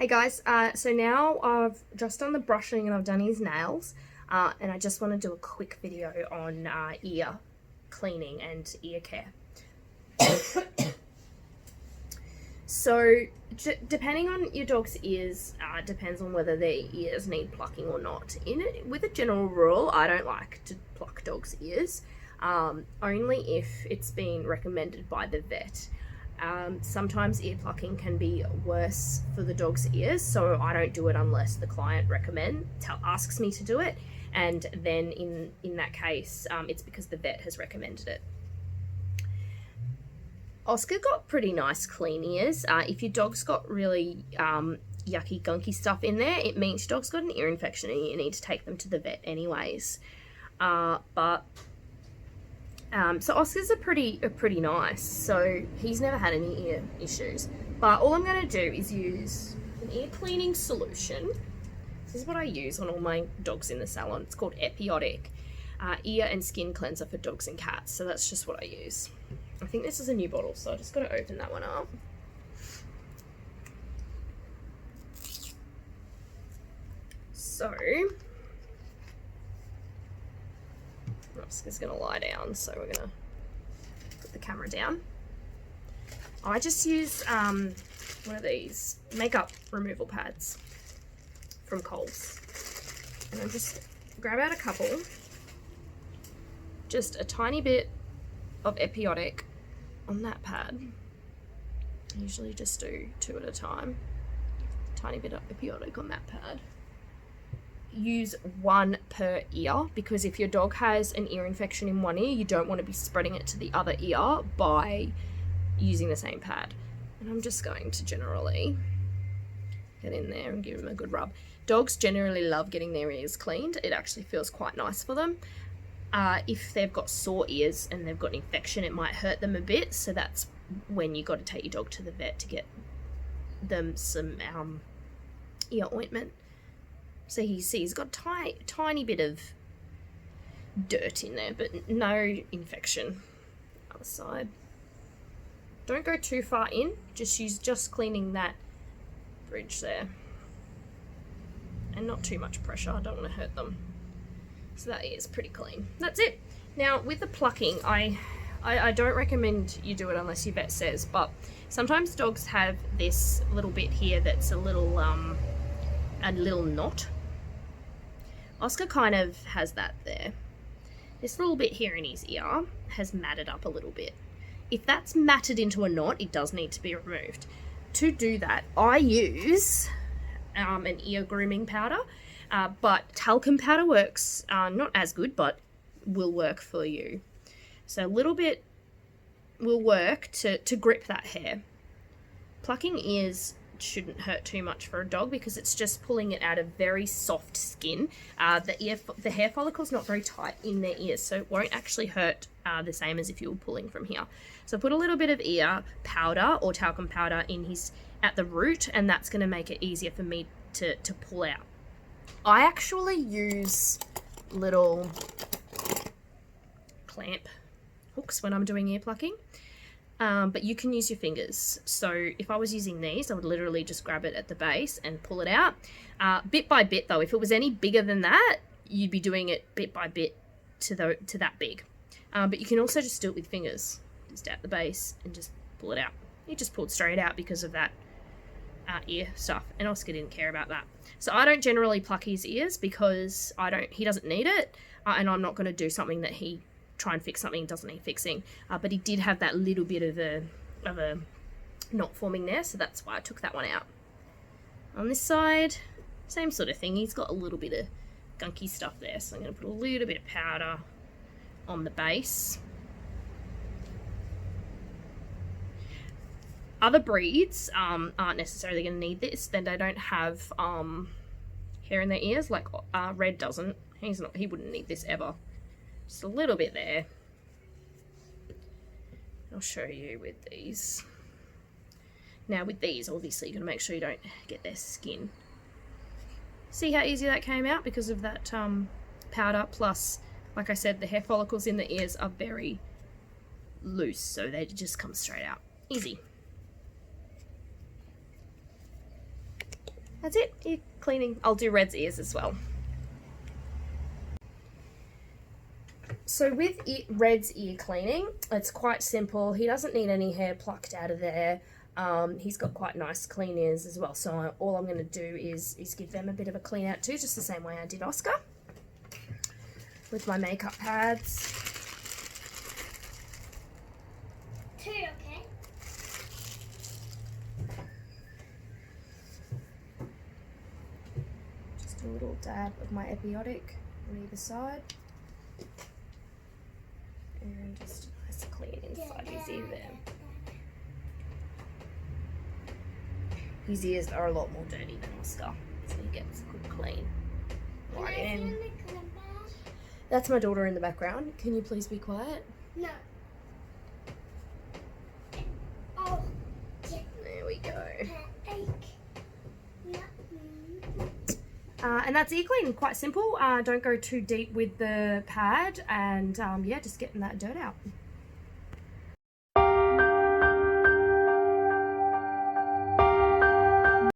Hey guys, so now I've just done the brushing and I've done his nails, and I just want to do a quick video on ear cleaning and ear care. So depending on your dog's ears, depends on whether their ears need plucking or not. With a general rule, I don't like to pluck dogs' ears, only if it's been recommended by the vet. Sometimes ear plucking can be worse for the dog's ears, so I don't do it unless the client asks me to do it, and then in that case, it's because the vet has recommended it. Oscar got pretty nice clean ears. If your dog's got really yucky gunky stuff in there, it means your dog's got an ear infection and you need to take them to the vet anyways. So Oscar's a pretty nice, so he's never had any ear issues. But all I'm going to do is use an ear cleaning solution. This is what I use on all my dogs in the salon. It's called Epiotic ear and skin cleanser for dogs and cats. So that's just what I use. I think this is a new bottle, so I just got to open that one up. So Oscar's gonna lie down, so we're gonna put the camera down. I just use one of these makeup removal pads from Coles, and I just grab out a couple, just a tiny bit of Epiotic on that pad. I usually just do 2 at a time. Tiny bit of Epiotic on that pad. Use 1 per ear, because if your dog has an ear infection in one ear, you don't want to be spreading it to the other ear by using the same pad. And I'm just going to generally get in there and give them a good rub. Dogs generally love getting their ears cleaned. It actually feels quite nice for them. If they've got sore ears and they've got an infection, it might hurt them a bit, so that's when you got to take your dog to the vet to get them some ear ointment. So he's got a tiny bit of dirt in there, but no infection. Other side. Don't go too far in. Just cleaning that bridge there. And not too much pressure. I don't want to hurt them. So that is pretty clean. That's it. Now with the plucking, I don't recommend you do it unless your vet says, but sometimes dogs have this little bit here that's a little knot. Oscar kind of has that there. This little bit here in his ear has matted up a little bit. If that's matted into a knot, it does need to be removed. To do that, I use an ear grooming powder, but talcum powder works not as good, but will work for you. So a little bit will work to grip that hair. Plucking ears shouldn't hurt too much for a dog because it's just pulling it out of very soft skin. The hair follicle's not very tight in their ears, so it won't actually hurt the same as if you were pulling from here. So put a little bit of ear powder or talcum powder at the root, and that's going to make it easier for me to pull out. I actually use little clamp hooks when I'm doing ear plucking. But you can use your fingers. So if I was using these, I would literally just grab it at the base and pull it out. Bit by bit though, if it was any bigger than that, you'd be doing it bit by bit to that big. But you can also just do it with fingers, just at the base and just pull it out. You just pulled straight out because of that ear stuff, and Oscar didn't care about that. So I don't generally pluck his ears because he doesn't need it, and I'm not going to do something that try and fix something doesn't need fixing, but he did have that little bit of a knot forming there, so that's why I took that one out. On this side, same sort of thing. He's got a little bit of gunky stuff there, so I'm going to put a little bit of powder on the base. Other breeds aren't necessarily going to need this. Then they don't have hair in their ears, like Red doesn't. He wouldn't need this ever. Just a little bit there. I'll show you with these. Now with these, obviously you're going to make sure you don't get their skin. See how easy that came out because of that powder, plus, like I said, the hair follicles in the ears are very loose, so they just come straight out. Easy. That's it, ear cleaning. I'll do Red's ears as well. So with Red's ear cleaning, it's quite simple. He doesn't need any hair plucked out of there. He's got quite nice clean ears as well. So all I'm going to do is give them a bit of a clean out too, just the same way I did Oscar. With my makeup pads. Okay. Just a little dab of my epiotic on either side. And just a nice clean inside his ear there. His ears are a lot more dirty than Oscar, so he gets a good clean. Right in. That's my daughter in the background. Can you please be quiet? No. Oh. There we go. No. And that's ear cleaning, quite simple. Don't go too deep with the pad, and yeah, just getting that dirt out.